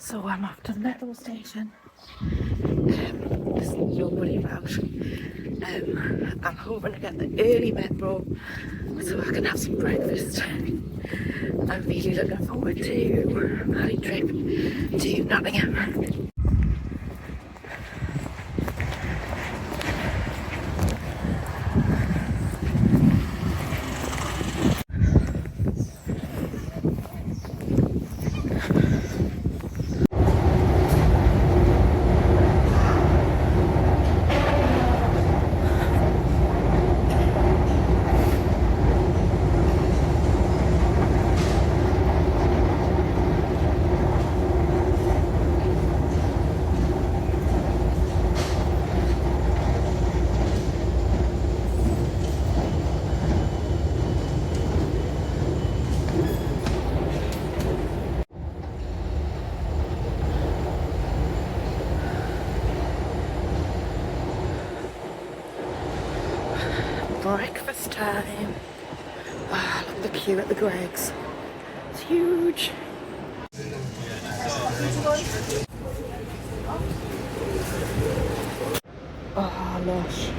So I'm off to the metro station. There's nobody about. I'm hoping to get the early metro so I can have some breakfast. I'm really looking forward to my trip to Nottingham. Breakfast time. Ah, look at the queue at the Greggs. It's huge. Oh, lush.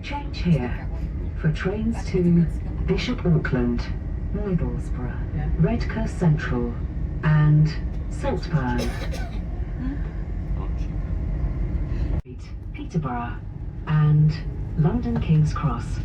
Change here for trains to Bishop Auckland, Middlesbrough, Redcar Central and Saltburn, Peterborough and London King's Cross.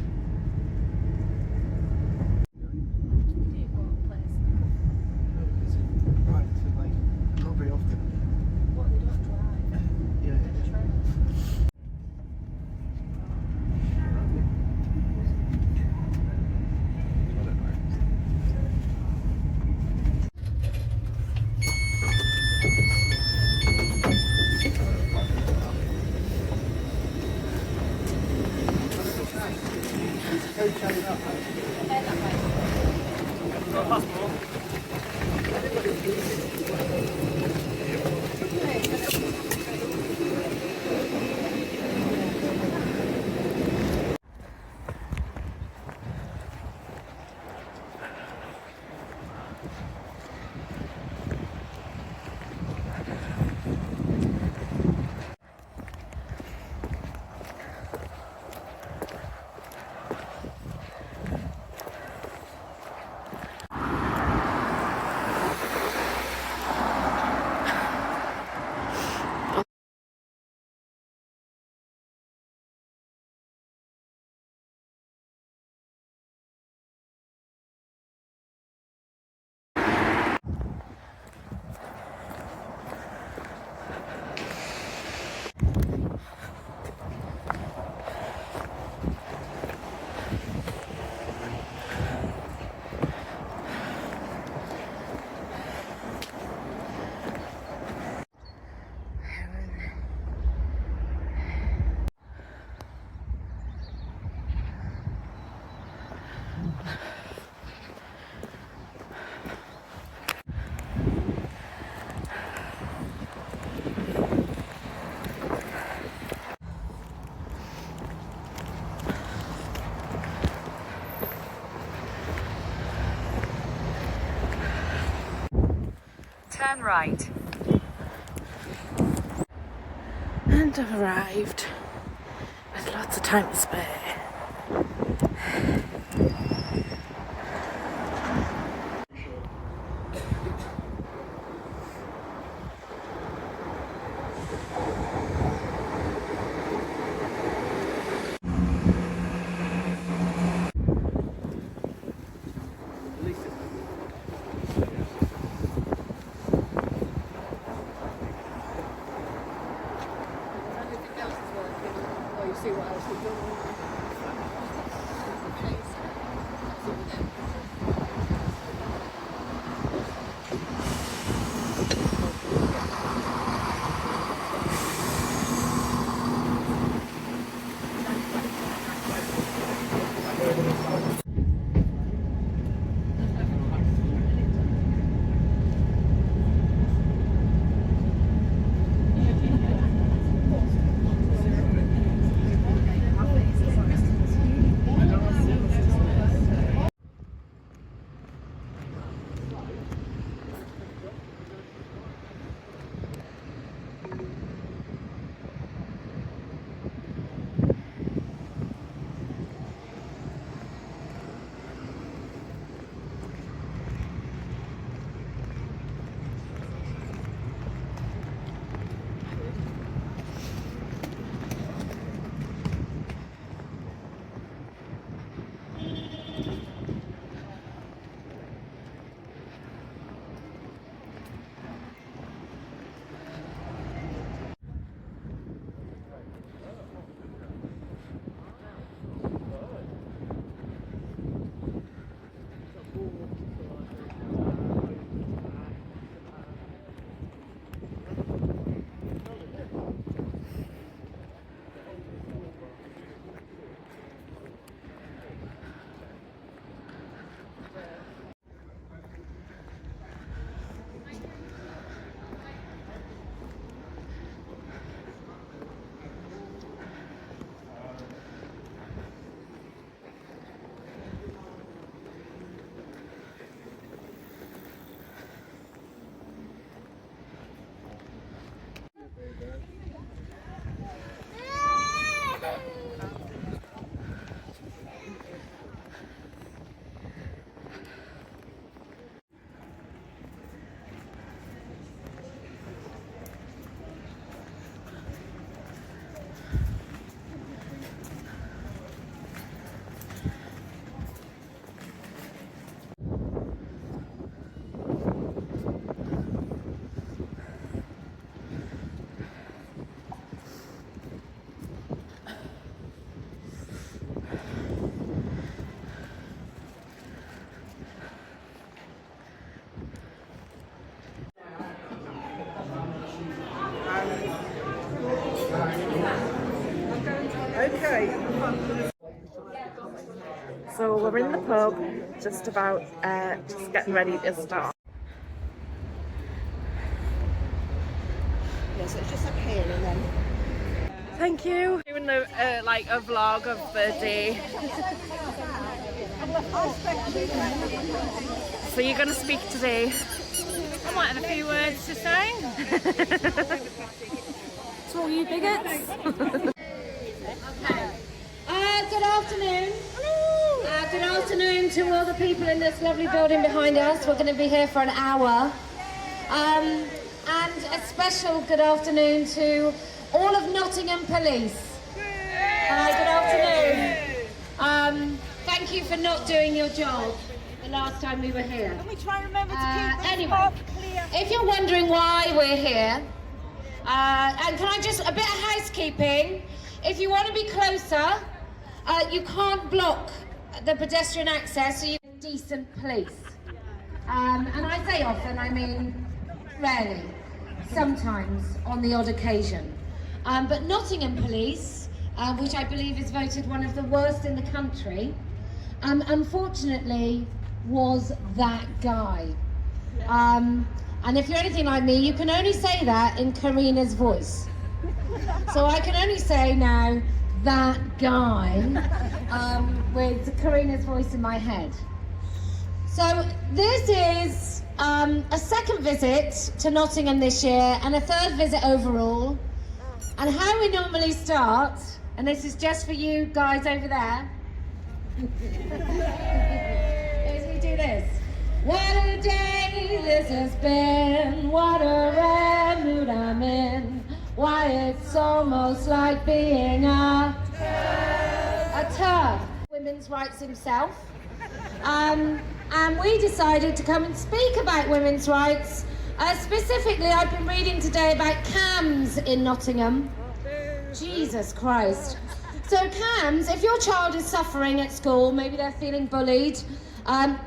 Turn right. And I've arrived with lots of time to spare. So we're in the pub, just about just getting ready to start. Yeah, so it's just up here and then. Thank you. Doing like a vlog of the day. So you're going to speak today? I might have a few words to say. To all you bigots. Good afternoon. Good afternoon to all the people in this lovely building behind us. We're going to be here for an hour. And a special good afternoon to all of Nottingham Police. Good afternoon. Thank you for not doing your job the last time we were here. Can we try and remember to keep this anyway, path clear? if you're wondering why we're here, and can I just, a bit of housekeeping. If you want to be closer, you can't block the pedestrian access, so you need decent police. And I say often, I mean rarely, sometimes on the odd occasion. But Nottingham Police, which I believe is voted one of the worst in the country, unfortunately was that guy. And if you're anything like me, you can only say that in Karina's voice. So I can only say now, that guy, with Karina's voice in my head. So this is a second visit to Nottingham this year and a third visit overall. And how we normally start, and this is just for you guys over there, is we do this. What a day this has been, what a rare mood I'm in. Why, it's almost like being a turf. Women's rights himself. And we decided to come and speak about women's rights. Specifically, I've been reading today about CAMS in Nottingham. Jesus Christ. So CAMS, if your child is suffering at school, maybe they're feeling bullied,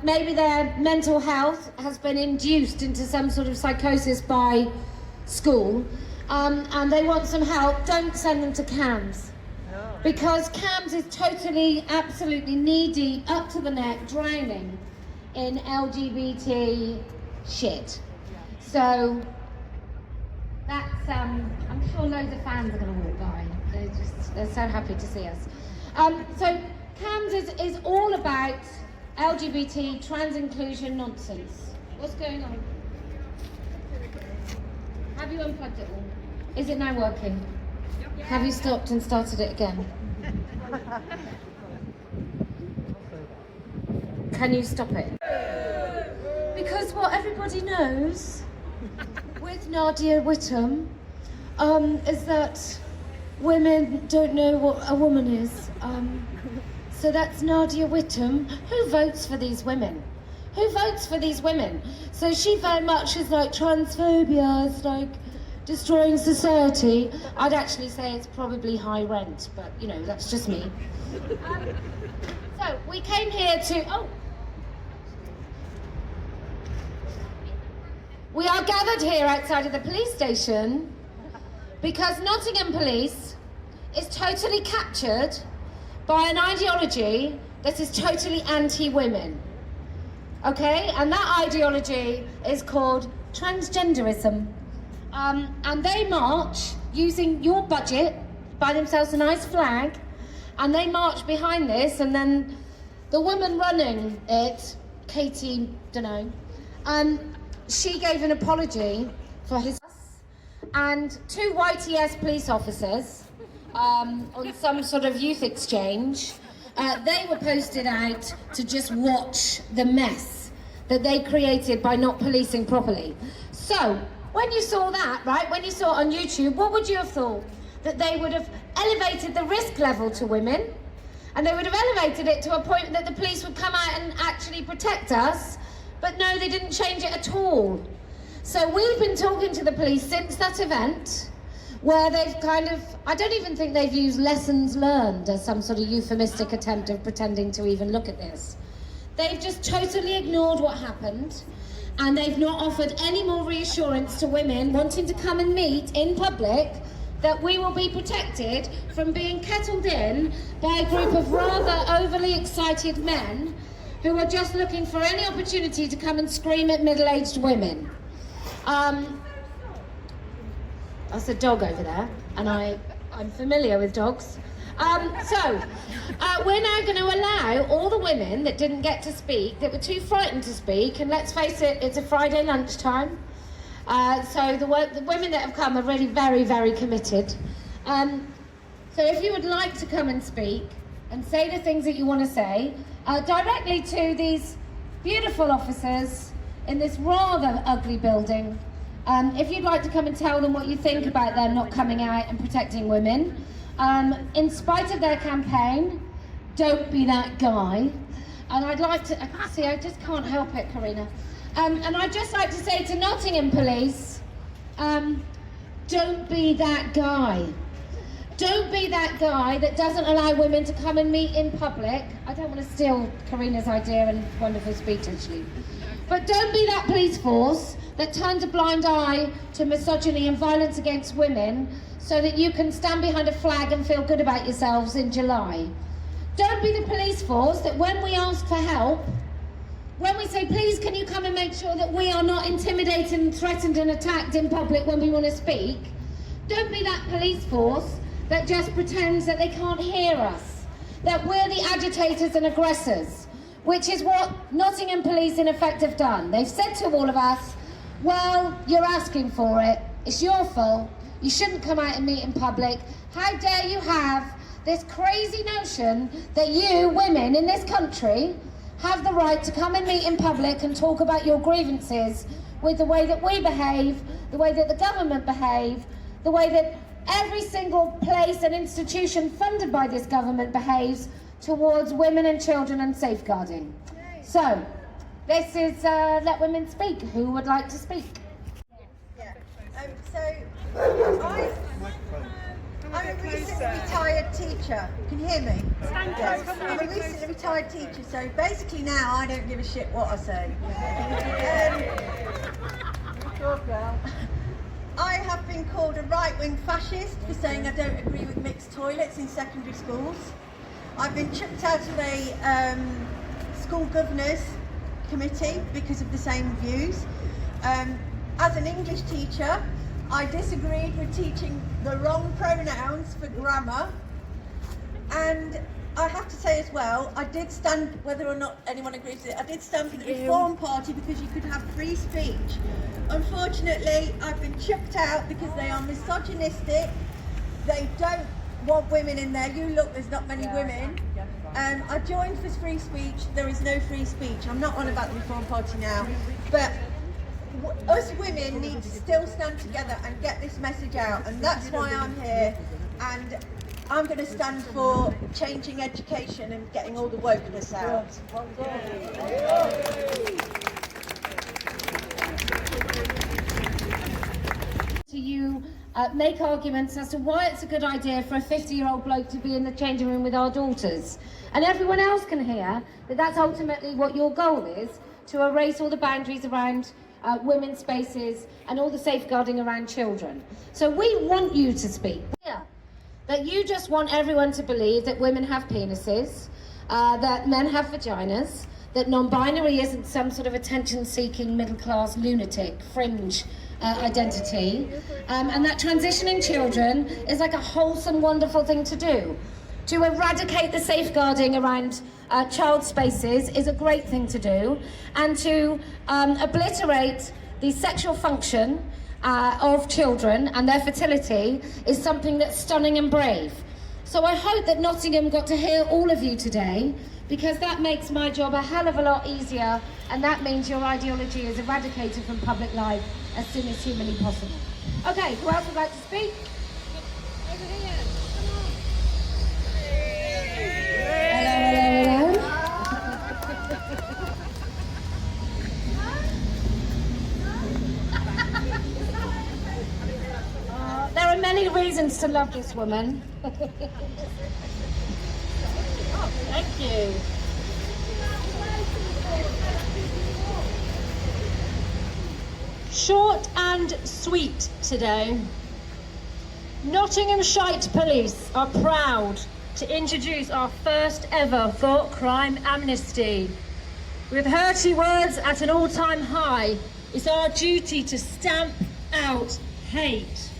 maybe their mental health has been induced into some sort of psychosis by school, and they want some help, don't send them to CAMS. Because CAMS is totally, absolutely knee-deep, up to the neck, drowning in LGBT shit. So that's, I'm sure loads of fans are going to walk by. They're so happy to see us. So CAMS is all about LGBT, trans inclusion nonsense. What's going on? Have you unplugged it all? Is it now working? Have you stopped and started it again? Can you stop it? Because what everybody knows with Nadia Whittome is that women don't know what a woman is. So that's Nadia Whittome. Who votes for these women? Who votes for these women? So she very much is like transphobia, it's like destroying society. I'd actually say it's probably high rent, but you know, that's just me. So we came here to, we are gathered here outside of the police station because Nottingham Police is totally captured by an ideology that is totally anti-women. Okay, and that ideology is called transgenderism. And they march using your budget, buy themselves a nice flag, and they march behind this, and then the woman running it, Katie, dunno, she gave an apology for his and two YTS police officers on some sort of youth exchange. They were posted out to just watch the mess that they created by not policing properly. So, when you saw that, right, when you saw it on YouTube, what would you have thought? That they would have elevated the risk level to women, and they would have elevated it to a point that the police would come out and actually protect us, but no, they didn't change it at all. So we've been talking to the police since that event, where they've kind of, I don't even think they've used lessons learned as some sort of euphemistic attempt of pretending to even look at this. They've just totally ignored what happened, and they've not offered any more reassurance to women wanting to come and meet in public that we will be protected from being kettled in by a group of rather overly excited men who are just looking for any opportunity to come and scream at middle-aged women. That's a dog over there, and I'm familiar with dogs. We're now going to allow all the women that didn't get to speak, that were too frightened to speak, and let's face it, it's a Friday lunchtime. So the women that have come are really very, very committed. So if you would like to come and speak and say the things that you want to say directly to these beautiful officers in this rather ugly building, if you'd like to come and tell them what you think about them not coming out and protecting women, in spite of their campaign, don't be that guy. And I'd like to, see, I just can't help it, Karina. And I'd just like to say to Nottingham Police, don't be that guy. Don't be that guy that doesn't allow women to come and meet in public. I don't want to steal Karina's idea and wonderful speech, actually. But don't be that police force that turns a blind eye to misogyny and violence against women so that you can stand behind a flag and feel good about yourselves in July. Don't be the police force that when we ask for help, when we say, please, can you come and make sure that we are not intimidated and threatened and attacked in public when we want to speak, don't be that police force that just pretends that they can't hear us, that we're the agitators and aggressors, which is what Nottingham Police in effect have done. They've said to all of us, well, you're asking for it, it's your fault, you shouldn't come out and meet in public, how dare you have this crazy notion that you, women in this country, have the right to come and meet in public and talk about your grievances with the way that we behave, the way that the government behave, the way that every single place and institution funded by this government behaves towards women and children and safeguarding. So, this is Let Women Speak. Who would like to speak? I'm a recently retired teacher. Can you hear me? Yes. I'm a recently retired teacher, so basically now I don't give a shit what I say. I have been called a right-wing fascist for saying I don't agree with mixed toilets in secondary schools. I've been chucked out of a school governors committee because of the same views. As an English teacher, I disagreed with teaching the wrong pronouns for grammar, and I have to say as well, I did stand, whether or not anyone agrees with it, I did stand for the Reform Party because you could have free speech. Unfortunately, I've been chucked out because they are misogynistic, they don't want women in there. You look, there's not many women. I joined for free speech, there is no free speech. I'm not on about the Reform Party now, but us women need to still stand together and get this message out, and that's why I'm here, and I'm going to stand for changing education and getting all the wokeness out. To you make arguments as to why it's a good idea for a 50-year-old bloke to be in the changing room with our daughters, and everyone else can hear that that's ultimately what your goal is, to erase all the boundaries around women's spaces and all the safeguarding around children. So we want you to speak. Yeah. That you just want everyone to believe that women have penises, that men have vaginas, that non-binary isn't some sort of attention-seeking middle-class lunatic fringe identity, and that transitioning children is like a wholesome, wonderful thing to do. To eradicate the safeguarding around child spaces is a great thing to do, and to obliterate the sexual function of children and their fertility is something that's stunning and brave. So I hope that Nottingham got to hear all of you today, because that makes my job a hell of a lot easier, and that means your ideology is eradicated from public life as soon as humanly possible. Okay, who else would like to speak? Over here. Hello. There are many reasons to love this woman. Thank you. Short and sweet today. Nottinghamshire Police are proud to introduce our first ever thought crime amnesty. With hurty words at an all-time high, it's our duty to stamp out hate.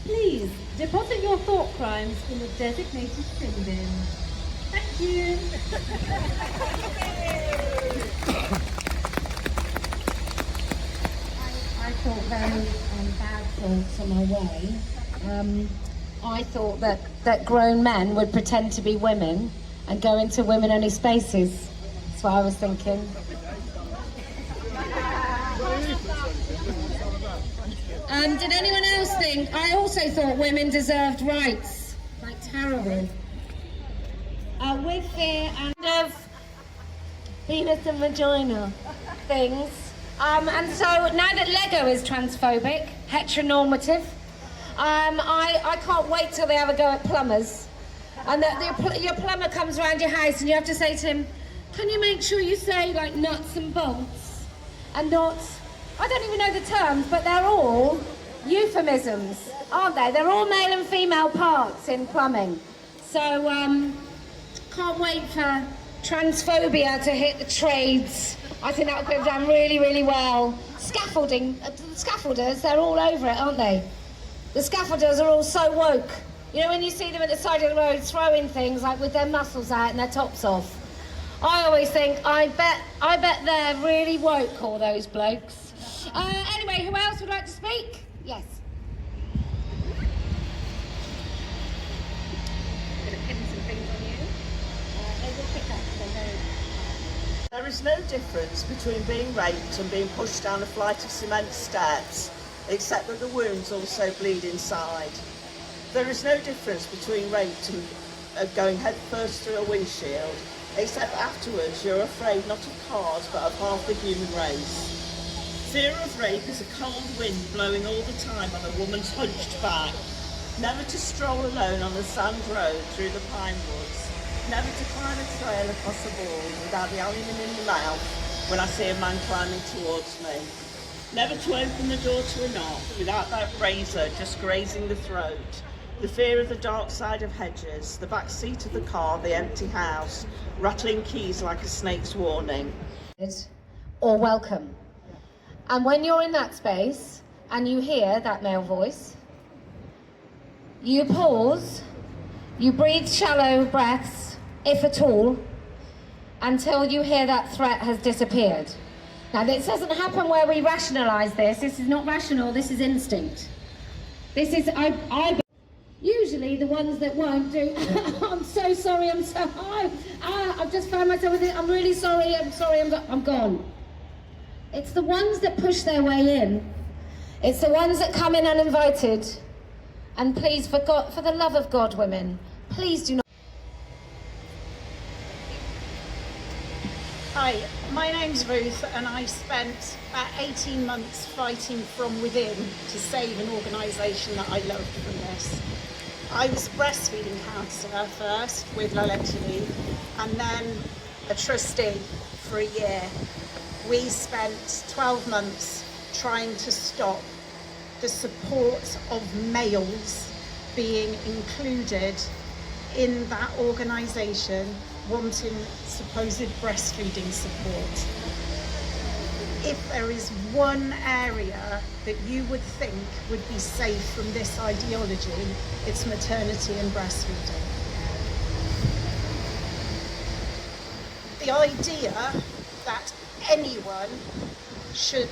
Please Deposit your thought crimes in the designated sin bin. Thank you. I thought very bad thoughts on my way. I thought that grown men would pretend to be women and go into women-only spaces. That's what I was thinking. Did anyone else think? I also thought women deserved rights. Like, terrible. With the kind of penis and vagina things. And so now that Lego is transphobic, heteronormative, I can't wait till they have a go at plumbers. And that your plumber comes around your house and you have to say to him, can you make sure you say like nuts and bolts and not, I don't even know the terms, but they're all euphemisms, aren't they? They're all male and female parts in plumbing. So can't wait for transphobia to hit the trades. I think that would go down really, really well. Scaffolding, the scaffolders, they're all over it, aren't they? The scaffolders are all so woke. You know, when you see them at the side of the road throwing things like with their muscles out and their tops off. I always think, I bet they're really woke, all those blokes. Anyway, who else would like to speak? Yes. I'm going to pin some things on you. They will pick up. There is no difference between being raped and being pushed down a flight of cement steps, except that the wounds also bleed inside. There is no difference between raped and going head first through a windshield, except afterwards you're afraid not of cars but of half the human race. Fear of rape is a cold wind blowing all the time on a woman's hunched back. Never to stroll alone on a sand road through the pine woods. Never to climb a trail across a wall without the aluminium in the mouth when I see a man climbing towards me. Never to open the door to a knock without that razor just grazing the throat. The fear of the dark side of hedges, the back seat of the car, the empty house, rattling keys like a snake's warning. Or welcome. And when you're in that space and you hear that male voice, you pause, you breathe shallow breaths, if at all, until you hear that threat has disappeared. Now, this doesn't happen where we rationalise this. This is not rational, this is instinct. This is, usually the ones that won't do, I'm so sorry, I'm so, I've just found myself with it, I'm really sorry, I'm gone. It's the ones that push their way in. It's the ones that come in uninvited. And please, for the love of God, women, please do not. Hi, my name's Ruth and I spent about 18 months fighting from within to save an organisation that I loved from this. I was a breastfeeding counsellor first with Lamb Kebabs and then a trustee for a year. We spent 12 months trying to stop the support of males being included in that organisation wanting supposed breastfeeding support. If there is one area that you would think would be safe from this ideology, it's maternity and breastfeeding. The idea that anyone should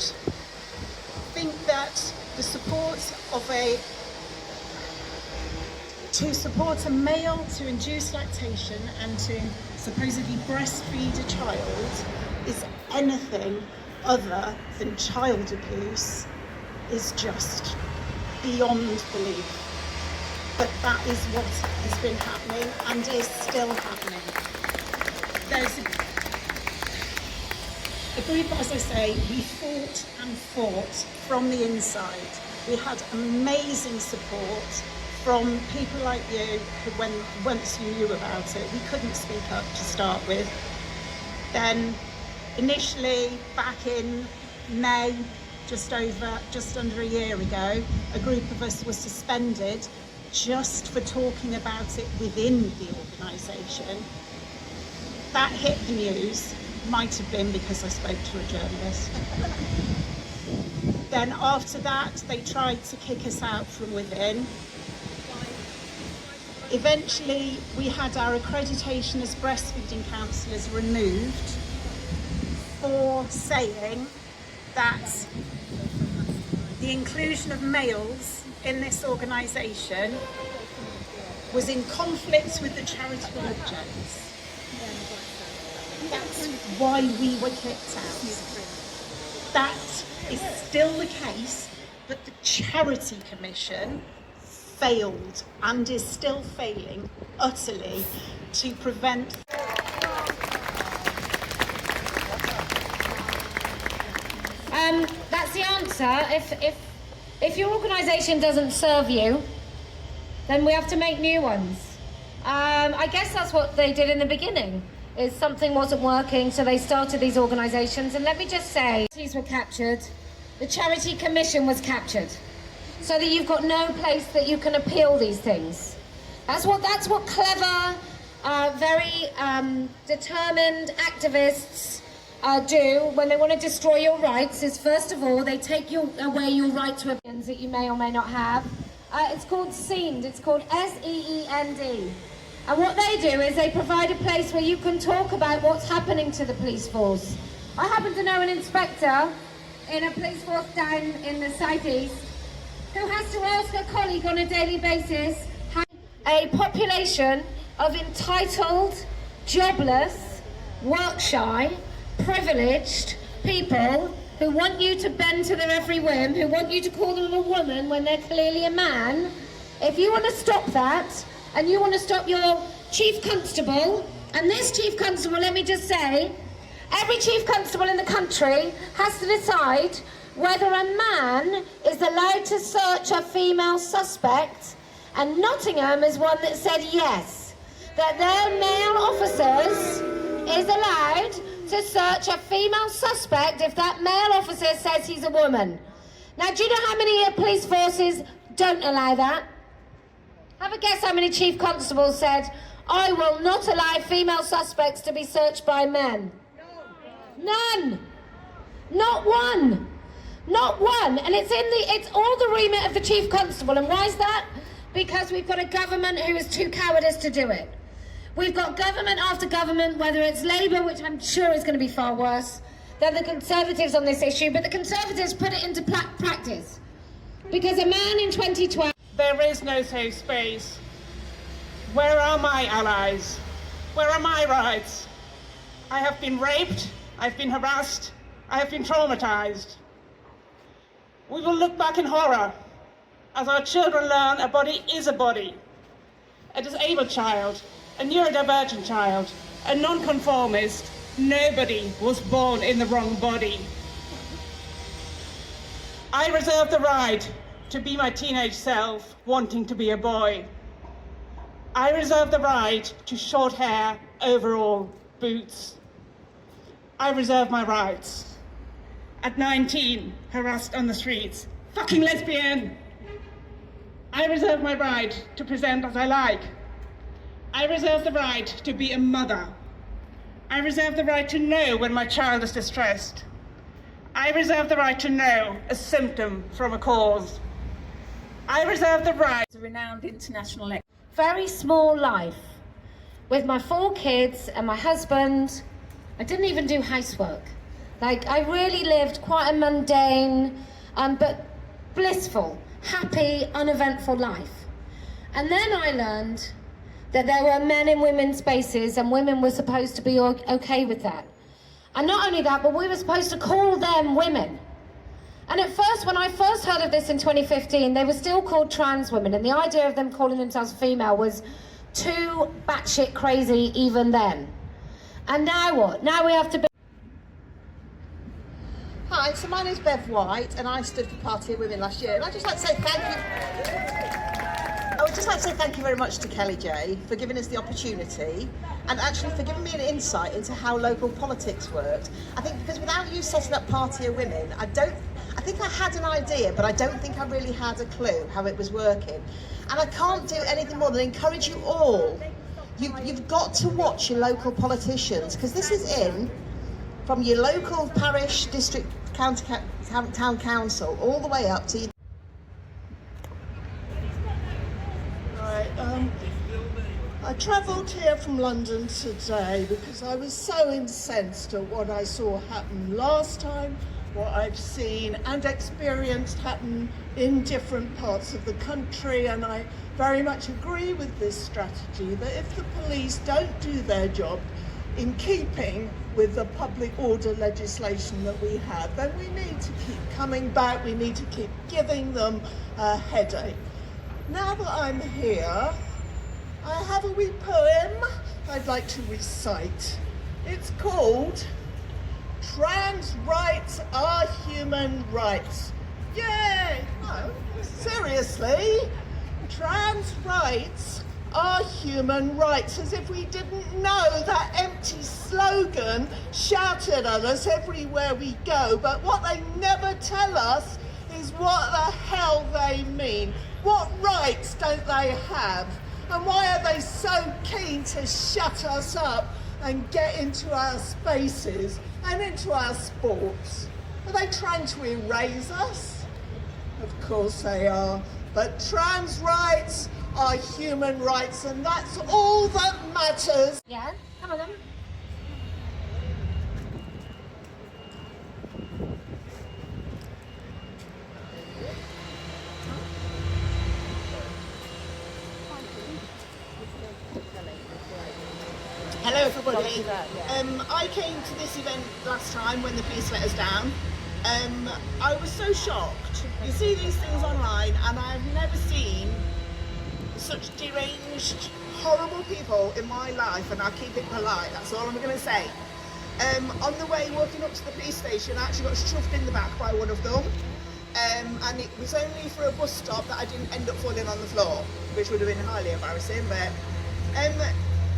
think that the support of to support a male to induce lactation and to supposedly breastfeed a child is anything other than child abuse is just beyond belief. But that is what has been happening and is still happening. There's a group, as I say, we fought and fought from the inside. We had amazing support from people like you who, once you knew about it, we couldn't speak up to start with. Then initially back in May, just under a year ago, a group of us was suspended just for talking about it within the organisation. That hit the news, might have been because I spoke to a journalist. Then after that, they tried to kick us out from within. Eventually, we had our accreditation as breastfeeding counsellors removed for saying that the inclusion of males in this organisation was in conflict with the charitable objects. That's why we were kicked out. That is still the case, but the Charity Commission failed and is still failing utterly to prevent. That's the answer. If your organisation doesn't serve you, then we have to make new ones. I guess that's what they did in the beginning. Is something wasn't working, so they started these organisations. And let me just say, these were captured. The Charity Commission was captured, so that you've got no place that you can appeal these things. That's what clever, very determined activists do when they want to destroy your rights. Is first of all they take away your right to opinions that you may or may not have. It's called SEEND. It's called SEEND. And what they do is they provide a place where you can talk about what's happening to the police force. I happen to know an inspector in a police force down in the southeast who has to ask a colleague on a daily basis how a population of entitled, jobless, work-shy, privileged people who want you to bend to their every whim, who want you to call them a woman when they're clearly a man. If you want to stop that, and you want to stop your chief constable, and this chief constable, let me just say, every chief constable in the country has to decide whether a man is allowed to search a female suspect, and Nottingham is one that said yes, that their male officers is allowed to search a female suspect if that male officer says he's a woman. Now, do you know how many police forces don't allow that? Have a guess how many chief constables said, I will not allow female suspects to be searched by men. None. Not one. Not one. And it's all the remit of the chief constable. And why is that? Because we've got a government who is too cowardice to do it. We've got government after government, whether it's Labour, which I'm sure is going to be far worse than the Conservatives on this issue, but the Conservatives put it into practice. Because a man in 2012... There is no safe space. Where are my allies? Where are my rights? I have been raped, I've been harassed, I have been traumatized. We will look back in horror as our children learn a body is a body. A disabled child, a neurodivergent child, a nonconformist, nobody was born in the wrong body. I reserve the right to be my teenage self, wanting to be a boy. I reserve the right to short hair, overall, boots. I reserve my rights. At 19, harassed on the streets, fucking lesbian. I reserve my right to present as I like. I reserve the right to be a mother. I reserve the right to know when my child is distressed. I reserve the right to know a symptom from a cause. I reserve the right to renowned international... Very small life. With my 4 kids and my husband, I didn't even do housework. Like, I really lived quite a mundane, but blissful, happy, uneventful life. And then I learned that there were men in women's spaces and women were supposed to be okay with that. And not only that, but we were supposed to call them women. And at first, when I first heard of this in 2015, they were still called trans women, and the idea of them calling themselves female was too batshit crazy even then. And now what? Now we have to be... Hi, so my name's Bev White, and I stood for Party of Women last year, and I'd just like to say thank you. I would just like to say thank you very much to Kelly J for giving us the opportunity and actually for giving me an insight into how local politics worked. I think because without you setting up Party of Women, I think I had an idea, but I don't think I really had a clue how it was working. And I can't do anything more than encourage you all. You've got to watch your local politicians, because this is in from your local parish, district, county, town council, all the way up to your... Right, I travelled here from London today because I was so incensed at what I saw happen last time, what I've seen and experienced happen in different parts of the country, and I very much agree with this strategy that if the police don't do their job in keeping with the public order legislation that we have, then we need to keep coming back, we need to keep giving them a headache. Now that I'm here, I have a wee poem I'd like to recite. It's called Trans Rights Are Human Rights. Yay! No, seriously? Trans rights are human rights, as if we didn't know that empty slogan shouted at us everywhere we go. But what they never tell us is what the hell they mean. What rights don't they have? And why are they so keen to shut us up and get into our spaces and into our sports? Are they trying to erase us? Of course they are. But trans rights are human rights, and that's all that matters. Yeah, come on then. Hello everybody. I came to this event last time when the police let us down. I was so shocked. You see these things online and I've never seen such deranged, horrible people in my life, and I'll keep it polite, that's all I'm going to say. On the way walking up to the police station, I actually got shoved in the back by one of them. And it was only for a bus stop that I didn't end up falling on the floor, which would have been highly embarrassing. But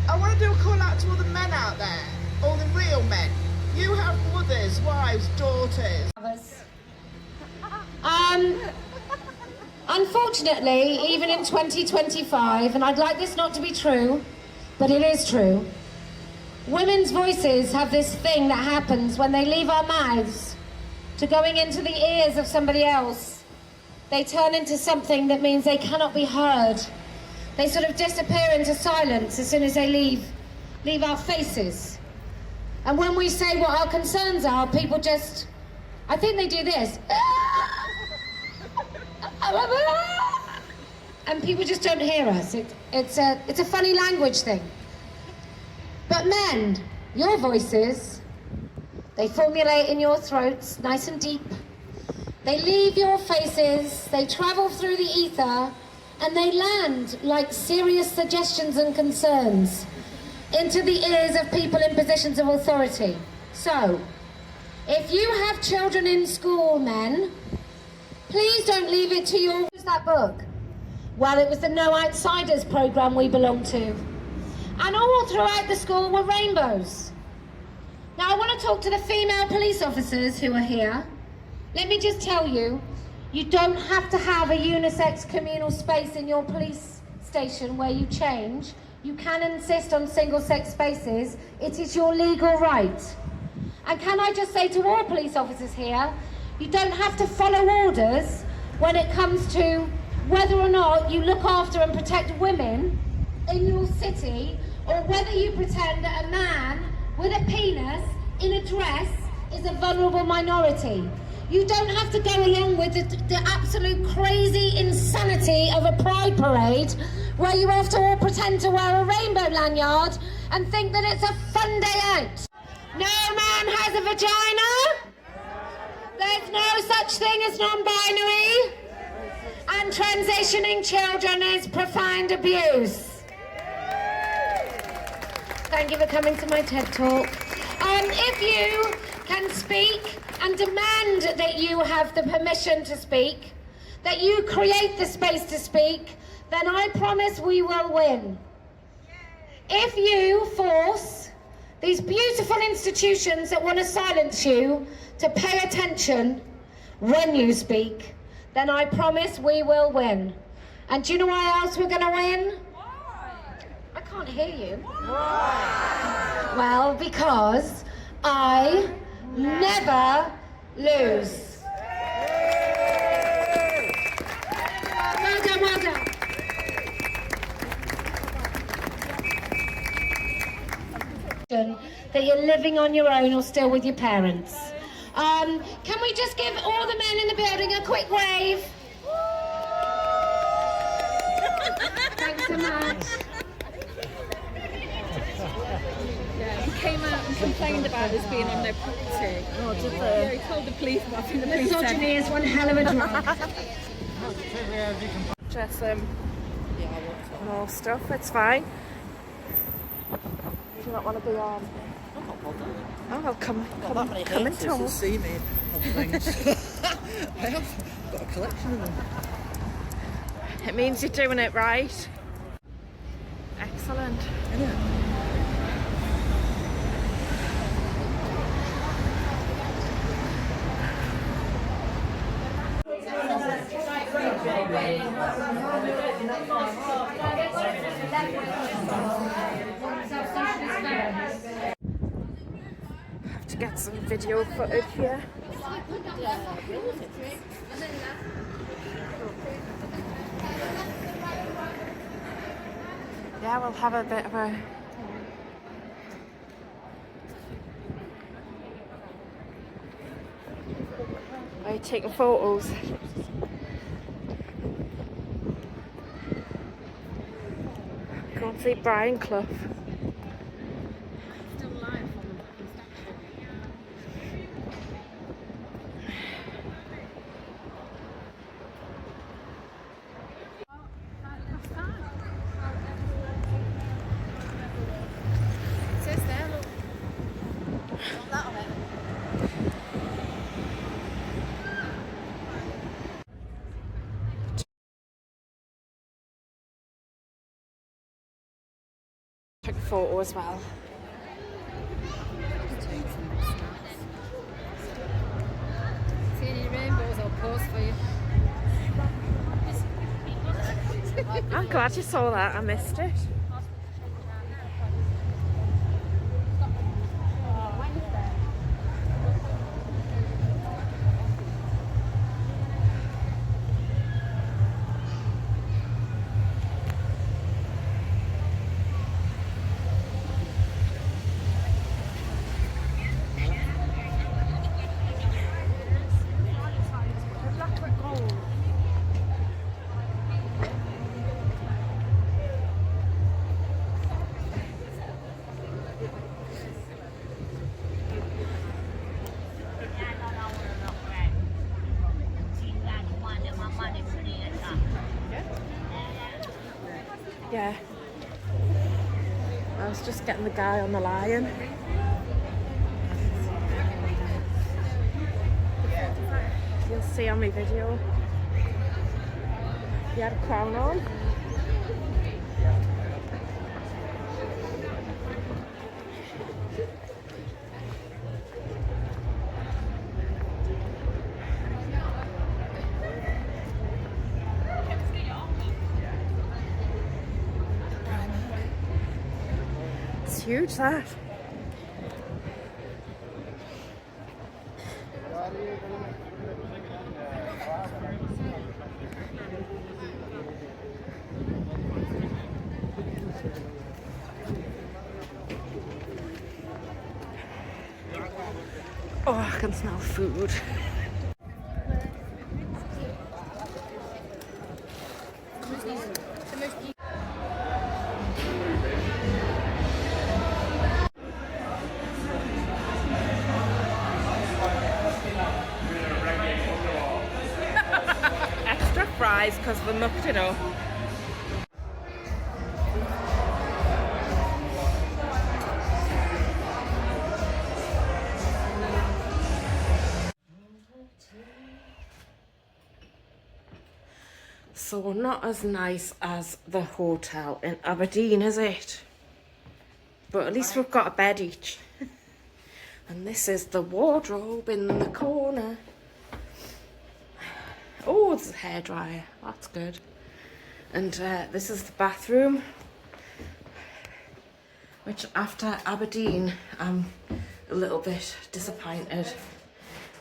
I want to do a call out to all the men out there, all the real men. You have mothers, wives, daughters. Unfortunately, even in 2025, and I'd like this not to be true, but it is true, women's voices have this thing that happens when they leave our mouths to going into the ears of somebody else. They turn into something that means they cannot be heard. They sort of disappear into silence as soon as they leave our faces. And when we say what our concerns are, people just, I think they do this. And people just don't hear us. It's a funny language thing. But men, your voices, they formulate in your throats, nice and deep. They leave your faces, they travel through the ether, and they land like serious suggestions and concerns into the ears of people in positions of authority. So, if you have children in school, men, please don't leave it to your... What was that book? Well, it was the No Outsiders programme we belonged to. And all throughout the school were rainbows. Now, I want to talk to the female police officers who are here. Let me just tell you, you don't have to have a unisex communal space in your police station where you change. You can insist on single-sex spaces. It is your legal right. And can I just say to all police officers here, you don't have to follow orders when it comes to whether or not you look after and protect women in your city, or whether you pretend that a man with a penis in a dress is a vulnerable minority. You don't have to go along with the absolute crazy insanity of a pride parade where you have to all pretend to wear a rainbow lanyard and think that it's a fun day out. No man has a vagina. There's no such thing as non-binary. And transitioning children is profound abuse. Thank you for coming to my TED Talk. If you can speak and demand that you have the permission to speak, that you create the space to speak, then I promise we will win. If you force these beautiful institutions that want to silence you to pay attention when you speak, then I promise we will win. And do you know why else we're going to win? Why? I can't hear you. Why? Well, because I never lose. Well done, well done. that you're living on your own or still with your parents. Can we just give all the men in the building a quick wave? Thanks so much. Yeah, he came out and complained about us being on their property. Oh, did they? Yeah, he told the police, but I think the police said... Misogyny is one hell of a drug. Just more stuff, it's fine. Do you not want to be on? I'm not bothered. Oh, well, come and haters talk. that see me on things. I have got a collection of them. It means you're doing it right. Excellent. Isn't it? Have to get some video footage here. Yeah, we'll have a bit of a... Are you taking photos? Go and see Brian Clough. Took a photo as well. See any rainbows, I'll pause for you. I'm glad you saw that, I missed it. Yeah. I was just getting the guy on the lion. You'll see on my video. He had a crown on. It's huge, that. Oh, I can smell food. Extra fries because we mucked it up. So not as nice as the hotel in Aberdeen, is it? But at least we've got a bed each. And this is the wardrobe in the corner. Oh, there's a hairdryer. That's good. And this is the bathroom, which after Aberdeen, I'm a little bit disappointed.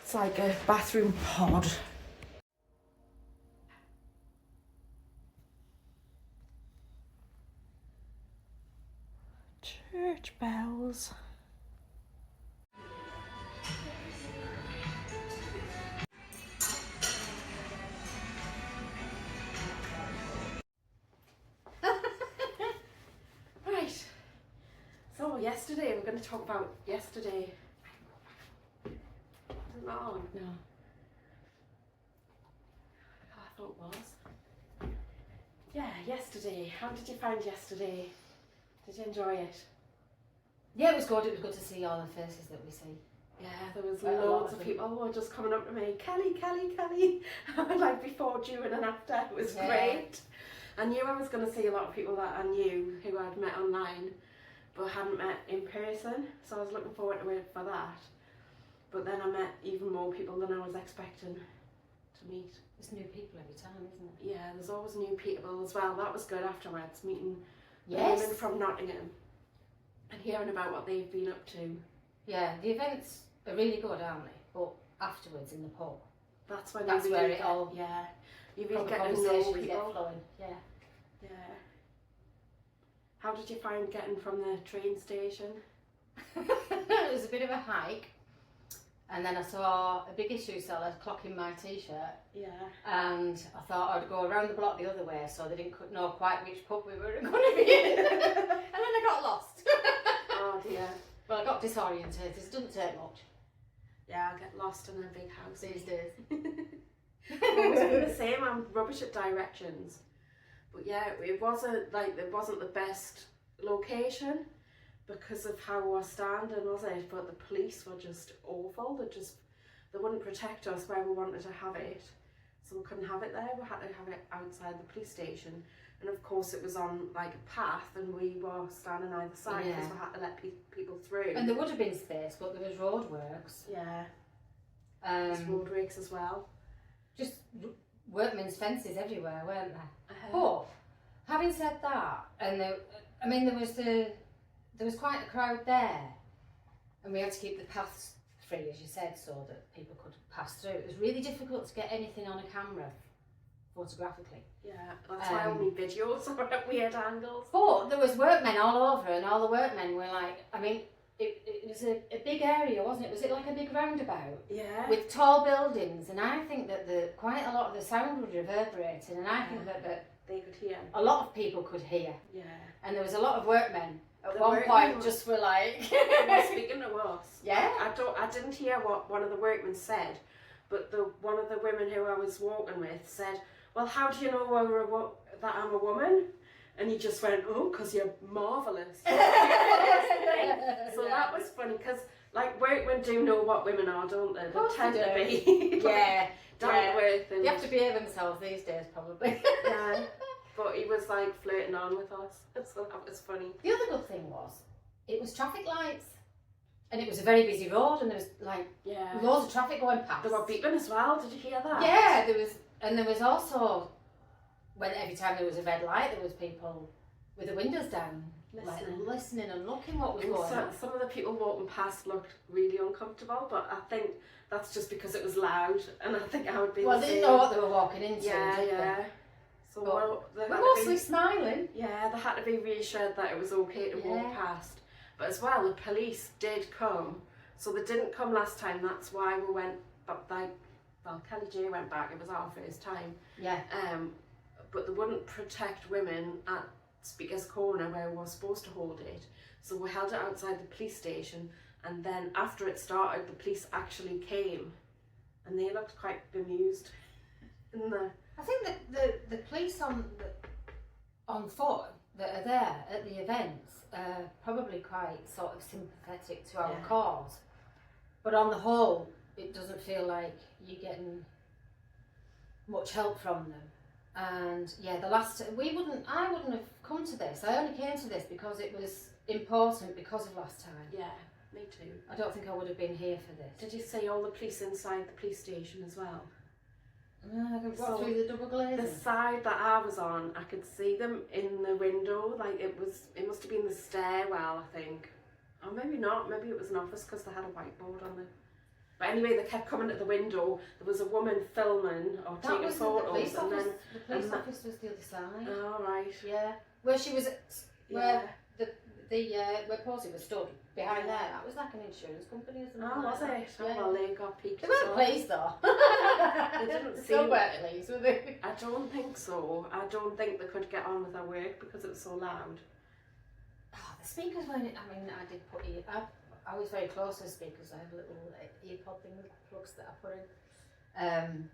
It's like a bathroom pod. Church bells. yesterday. We're going to talk about yesterday. Is it not on? No. I thought it was. Yeah, yesterday. How did you find yesterday? Did you enjoy it? Yeah, it was good. It was good to see all the faces that we see. Yeah, there was loads of people who were just coming up to me, Kelly, Kelly, Kelly. Like before, during and after. It was great. I knew I was going to see a lot of people that I knew who I'd met online but hadn't met in person, so I was looking forward to it for that. But then I met even more people than I was expecting to meet. There's new people every time, isn't it? Yeah, there's always new people as well. That was good afterwards, meeting women from Nottingham and hearing about what they've been up to. Yeah, the events are really good, aren't they? But afterwards in the pub, that's when that's you where really it all. Yeah, you really get to know conversations people. get flowing. Yeah. Yeah. How did you find getting from the train station? It was a bit of a hike, and then I saw a big issue seller clocking my t-shirt. Yeah. And I thought I'd go around the block the other way, so they didn't know quite which pub we were going to be in. And then I got lost. Oh dear. Well, I got disorientated. It doesn't take much. Yeah, I get lost in a big house these days. I was doing the same. I'm rubbish at directions. But yeah, it wasn't the best location because of how we were standing, was it? But the police were just awful. They wouldn't protect us where we wanted to have it. So we couldn't have it there. We had to have it outside the police station. And of course it was on like a path and we were standing either side because we had to let people through. And there would have been space, but there was roadworks. Yeah. There's roadworks as well. Just workmen's fences everywhere, weren't there? But having said that, and there was quite a crowd there, and we had to keep the paths free, as you said, so that people could pass through. It was really difficult to get anything on a camera photographically. Yeah, that's why all my videos are at weird angles. But there was workmen all over, and all the workmen were like, I mean, it was a big area, wasn't it? Was it like a big roundabout? Yeah. With tall buildings, and I think that quite a lot of the sound was reverberating, and I think that they could hear. A lot of people could hear. Yeah. And there was a lot of workmen. At one point, just were like speaking to us. Yeah. I didn't hear what one of the workmen said, but one of the women who I was walking with said, "Well, how do you know that I'm a woman?" And he just went, "Oh, because you're marvellous." So that was funny because, like, workmen do know what women are, don't they? They tend to be. Down to earth. And they have to behave themselves these days, probably. Yeah. But he was like flirting on with us, so that was funny. The other good thing was, it was traffic lights, and it was a very busy road, and there was like loads of traffic going past. There were beeping as well. Did you hear that? Yeah, there was also every time there was a red light, there was people with the windows down, listening and looking what was going on. Some of the people walking past looked really uncomfortable, but I think that's just because it was loud, and I think I would be. Well, they didn't know what they were walking into. Yeah. So they were mostly smiling. Yeah, they had to be reassured that it was okay to walk past. But as well, the police did come. So they didn't come last time. That's why we went. But Kelly J went back. It was our first time. Yeah. But they wouldn't protect women at Speaker's Corner where we were supposed to hold it. So we held it outside the police station. And then after it started, the police actually came, and they looked quite bemused. I think that the police on foot that are there at the events are probably quite sort of sympathetic to our cause, but on the whole, it doesn't feel like you're getting much help from them. And yeah, I wouldn't have come to this. I only came to this because it was important because of last time. Yeah, me too. I don't think I would have been here for this. Did you see all the police inside the police station as well? I could walk through the double glazing. The side that I was on, I could see them in the window. Like it must have been the stairwell, I think. Or maybe not. Maybe it was an office because they had a whiteboard on it. But anyway, they kept coming at the window. There was a woman filming or taking photos, the police office was the other side. Oh right. Yeah, where she was, where Posey was stood behind there. That was like an insurance company or something. Oh, was it? Yeah. Oh, well, they got peeked. They weren't pleased though. They didn't seem. Still weren't pleased, were they? I don't think so. I don't think they could get on with their work because it was so loud. The speakers weren't. I mean, I did put I was very close to the speakers. I had a little earpod thing with plugs that I put in.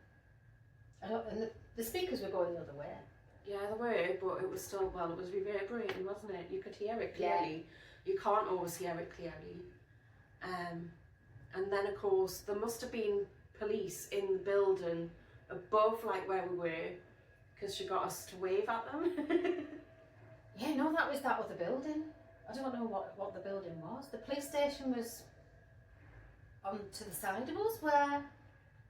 And the speakers were going the other way. Yeah, they were, but it was still, well, it was reverberating, wasn't it? You could hear it clearly. Yeah. You can't always hear it clearly. And then, of course, there must have been police in the building above, like, where we were, because she got us to wave at them. Yeah, no, that was that other building. I don't know what the building was. The police station was on to the side of us where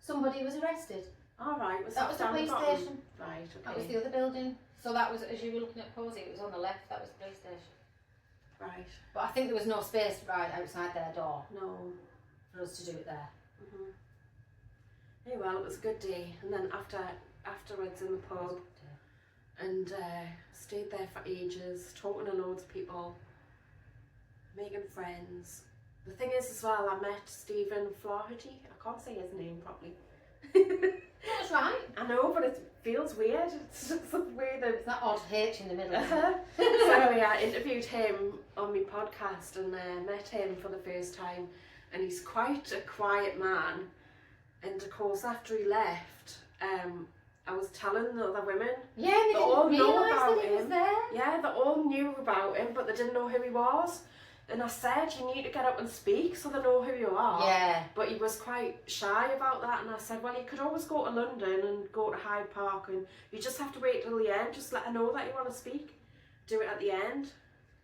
somebody was arrested. All right, that was the police station. Right, okay. That was the other building. So that was, as you were looking at Posey, it was on the left, that was the police station. Right. But I think there was no space right outside their door. No. For us to do it there. Hey, well, it was a good day. And then afterwards in the pub, and stayed there for ages, talking to loads of people, making friends. The thing is as well, I met Stephen Flaherty. I can't say his name properly. That's right. I know, but it feels weird. It's just the way that... It's that odd H in the middle. So anyway, I interviewed him on my podcast and met him for the first time. And he's quite a quiet man. And of course, after he left, I was telling the other women. Yeah, they all didn't know realise about that he was him. there. Yeah, they all knew about him, but they didn't know who he was. And I said, you need to get up and speak so they know who you are. Yeah. But he was quite shy about that, and I said, well, you could always go to London and go to Hyde Park, and you just have to wait till the end. Just let her know that you want to speak. Do it at the end.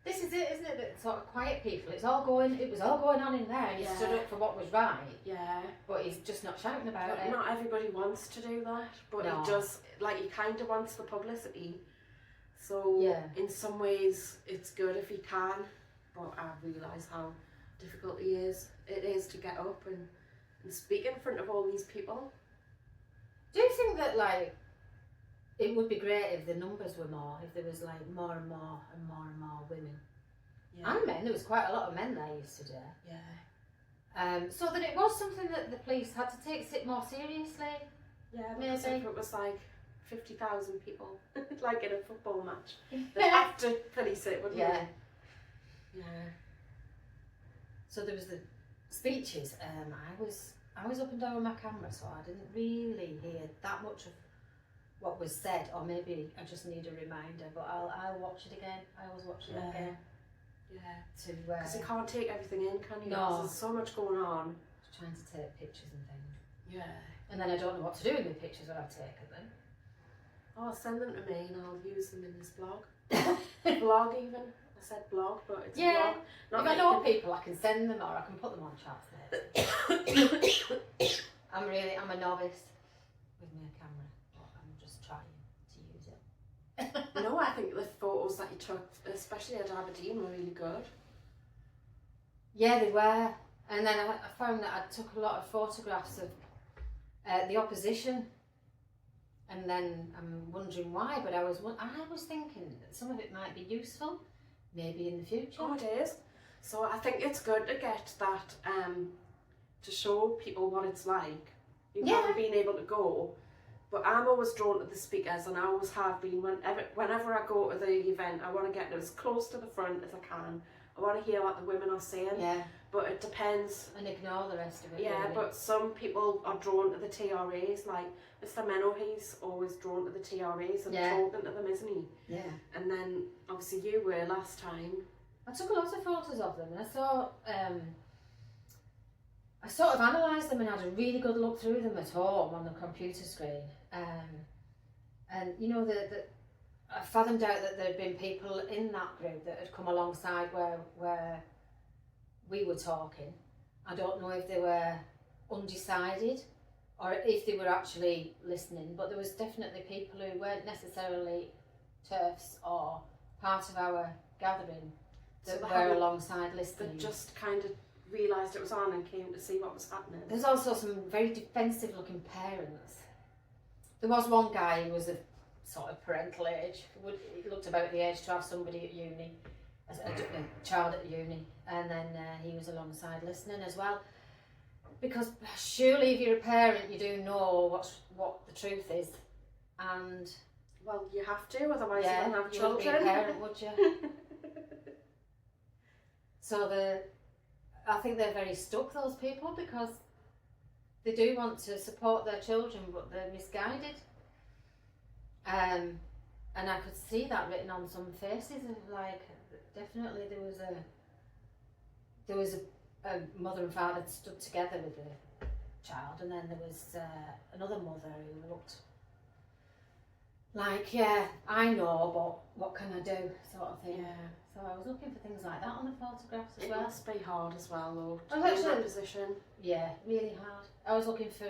This is it, isn't it? That sort of quiet people. It was all going on in there, and he stood up for what was right. Yeah. But he's just not shouting about it. Not everybody wants to do that, but No. he does. Like, he kind of wants the publicity. So in some ways, it's good if he can. But I realise how difficult it is to get up and speak in front of all these people. Do you think that, like, it would be great if the numbers were more, if there was, like, more and more and more and more women? Yeah. And men, there was quite a lot of men there yesterday. Yeah. So that it was something that the police had to take it more seriously. Yeah, because if it was like 50,000 people, like in a football match, they'd have to police it, wouldn't they? Yeah. So there was the speeches. I was up and down with my camera, so I didn't really hear that much of what was said, or maybe I just need a reminder. But I'll watch it again. I always watch it again. Yeah. Because you can't take everything in, can you? No. There's so much going on. Trying to take pictures and things. Yeah. And then I don't know what to do with the pictures when I take them. Oh, send them to me and I'll use them in this blog. Blog even. I said blog, but it's a blog. If I know people, I can send them or I can put them on charts there. I'm a novice with my camera, but I'm just trying to use it. No, I think the photos that you took, especially at Aberdeen, were really good. Yeah, they were. And then I found that I took a lot of photographs of the opposition. And then I'm wondering why, but I was thinking that some of it might be useful, maybe in the future. Oh, it is. So I think it's good to get that, to show people what it's like. You haven't been able to go, but I'm always drawn to the speakers, and I always have been. Whenever I go to the event, I want to get as close to the front as I can. I want to hear what the women are saying. Yeah. But it depends. And ignore the rest of it. Yeah, really. but some people are drawn to the TRAs, like Mr. Menno, he's always drawn to the TRAs and talking to them, isn't he? Yeah. And then, obviously, you were last time. I took a lot of photos of them, and I thought, I sort of analysed them and had a really good look through them at home on the computer screen. And, you know, I fathomed out that there'd been people in that group that had come alongside where we were talking. I don't know if they were undecided or if they were actually listening, but there was definitely people who weren't necessarily TERFs or part of our gathering that were alongside listening. They just kind of realised it was on and came to see what was happening. There's also some very defensive looking parents. There was one guy who was a sort of parental age. He looked about the age to have somebody at uni, a child at uni, and then he was alongside listening as well. Because surely if you're a parent, you do know what the truth is, and well, you have to, otherwise you don't have you children. wouldn't be a parent, would you? So I think they're very stuck, those people, because they do want to support their children, but they're misguided. And I could see that written on some faces, of like, definitely there was a mother and father that stood together with the child, and then there was another mother who looked like, yeah, I know, but what can I do, sort of thing. Yeah. So I was looking for things like that on the photographs as well. It must be hard as well, though, I to was be in that actually- position. Yeah, really hard. I was looking for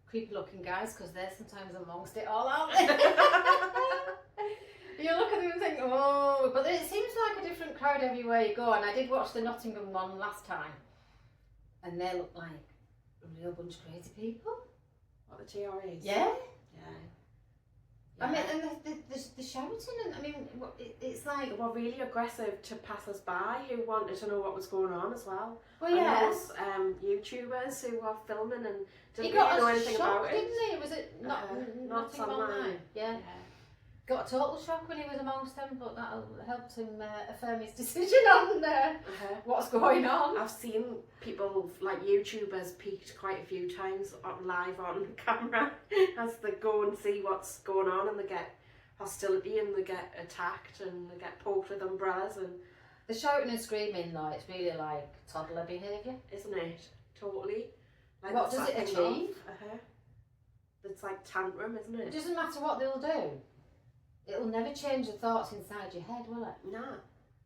creepy looking guys, because they're sometimes amongst it all, aren't they? You look at them and think, oh, but it seems like a different crowd everywhere you go. And I did watch the Nottingham one last time, and they look like a real bunch of crazy people. What, the TRAs? Yeah. Yeah. I mean, and the shouting, and I mean, it's like, They were really aggressive to passers-by who wanted to know what was going on as well. well, And yeah. those YouTubers who were filming and He didn't got really know a anything shock, about didn't it. he? Was it not Not online? online. Yeah. Got a total shock when he was amongst them, but that helped him affirm his decision on what's going on. I've seen people, like YouTubers, peeked quite a few times live on camera as they go and see what's going on, and they get hostility and they get attacked and they get poked with umbrellas, and The shouting and screaming, though, it's really like toddler behaviour. isn't it? Totally. Like, What that's does it that thing achieve? of, It's like tantrum, isn't It it? doesn't matter what they'll do. It'll never change the thoughts inside your head, will it? Nah.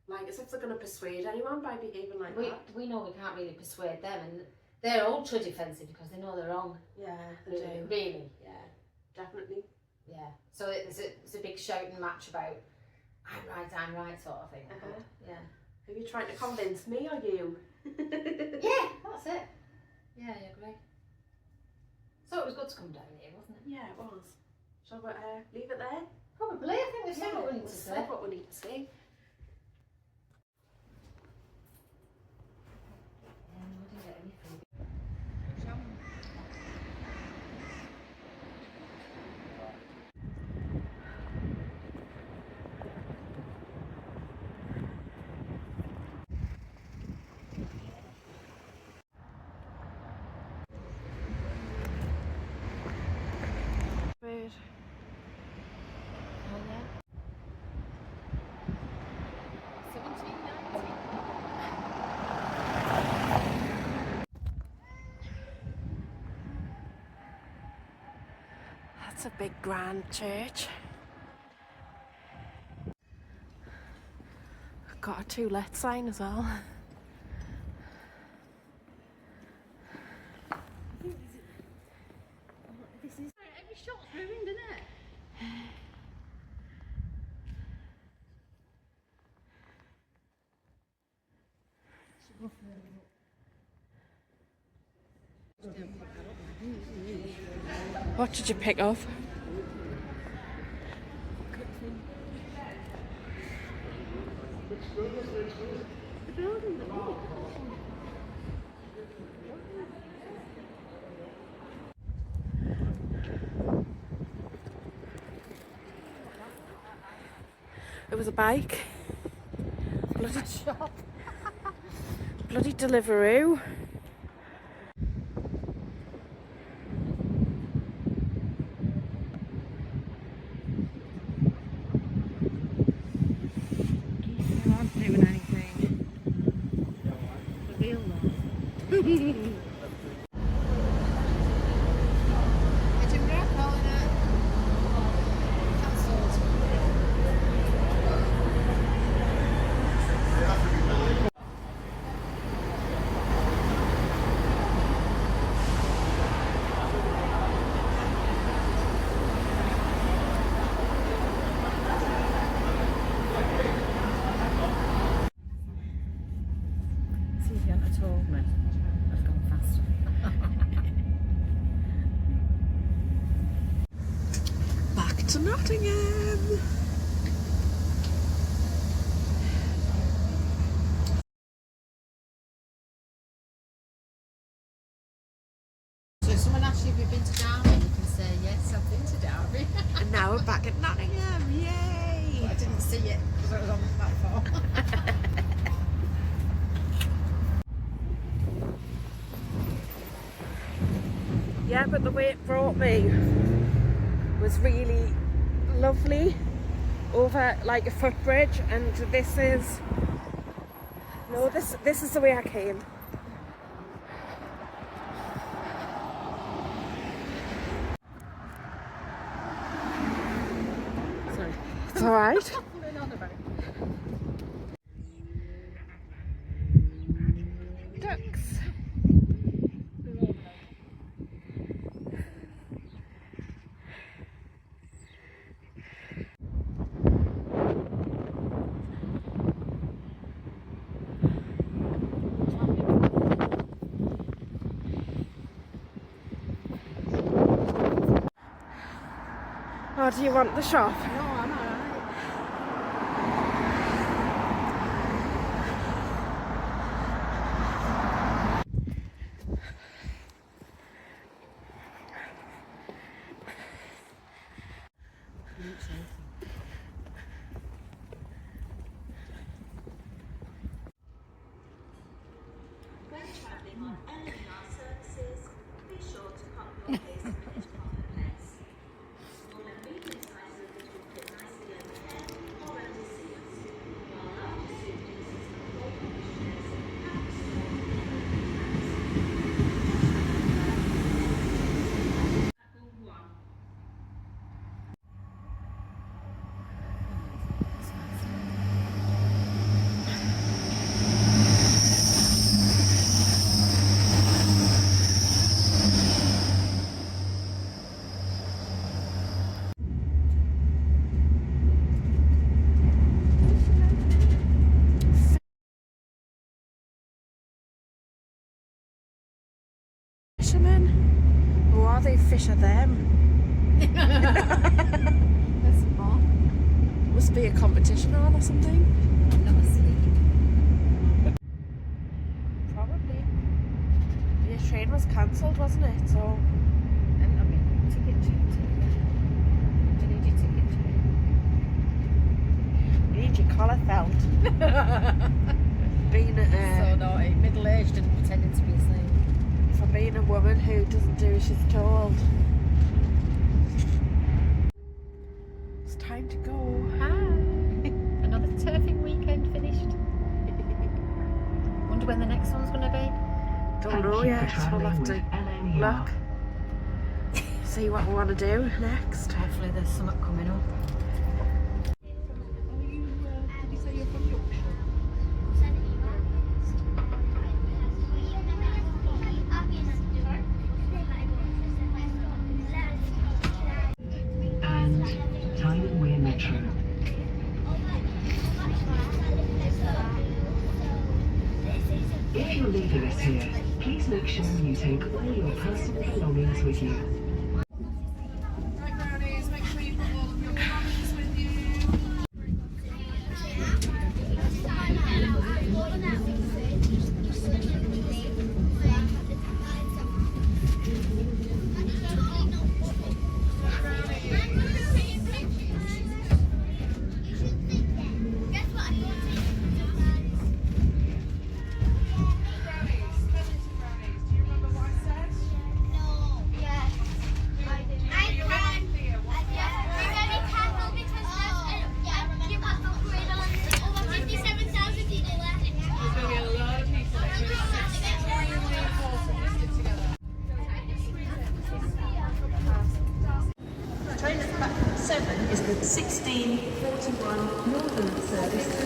Like, as if they're going to persuade anyone by behaving like that. We know we can't really persuade them, and they're ultra defensive because they know they're wrong. Yeah, they do. Really. Yeah, definitely. Yeah. So it's a big shouting match about I'm right sort of thing. Yeah. Are you trying to convince me, or you? Yeah, that's it. Yeah, I agree. So it was good to come down here, wasn't it? Yeah, it was. Shall we leave it there? Probably. I think we've said what we need to say. Said what we need to say. Weird. That's a big grand church. Got a to let sign as well. Every shot's ruined, isn't it? What did you pick up? It was a bike. Bloody Deliveroo. They aren't doing anything. The real one. See if you hadn't told me, I'd have gone faster. Back to Nottingham. So if someone asks you if you've been to Derby, you can say, yes, I've been to Derby. And now we're back at Nottingham. Yay! I didn't see it because I was on the platform. but the way it brought me was really lovely over like a footbridge, and this is the way I came. Sorry. It's alright. Ducks. Oh, do you want the shop? No, I'm alright. When travelling on any of our services, be sure to pop your face in the marketplace. Small and medium-sized luggage will fit nicely overhead or under seats, while larger suitcases and folding chairs can be stored in the Fishermen? Who are they? Fish are them. There's more. Must be a competition or something. Not asleep. Probably. Your train was cancelled, wasn't it? So. And I mean, ticket check. You need your ticket check. You need your collar felt. Being So naughty, middle-aged and pretending to be asleep. For being a woman who doesn't do as she's told. It's time to go. Hi. Another turfing weekend finished. Wonder when the next one's going to be. Don't know yet. We'll have to look. See what we want to do next. Hopefully there's something coming up. Did you say you're from Yorkshire? And Tyne Metro. If you're leaving us here, please make sure you take all your personal belongings with you. Right, brownies, make sure you put all of your belongings with you. train at back 7 is the 1641 Northern service to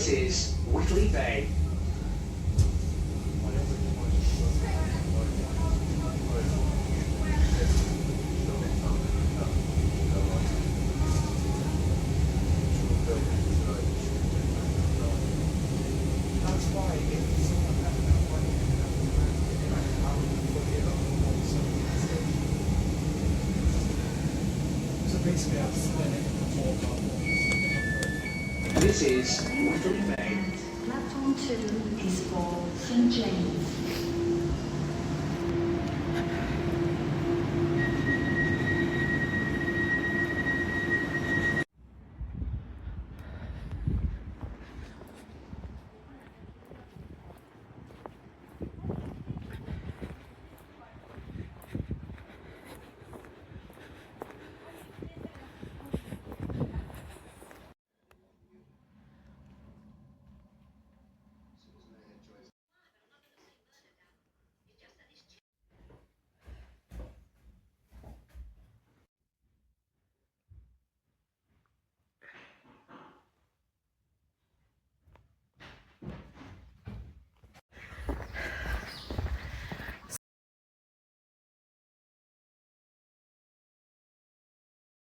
This is Whitley Bay. This is Whitley Bay. Platform 2 is for St James.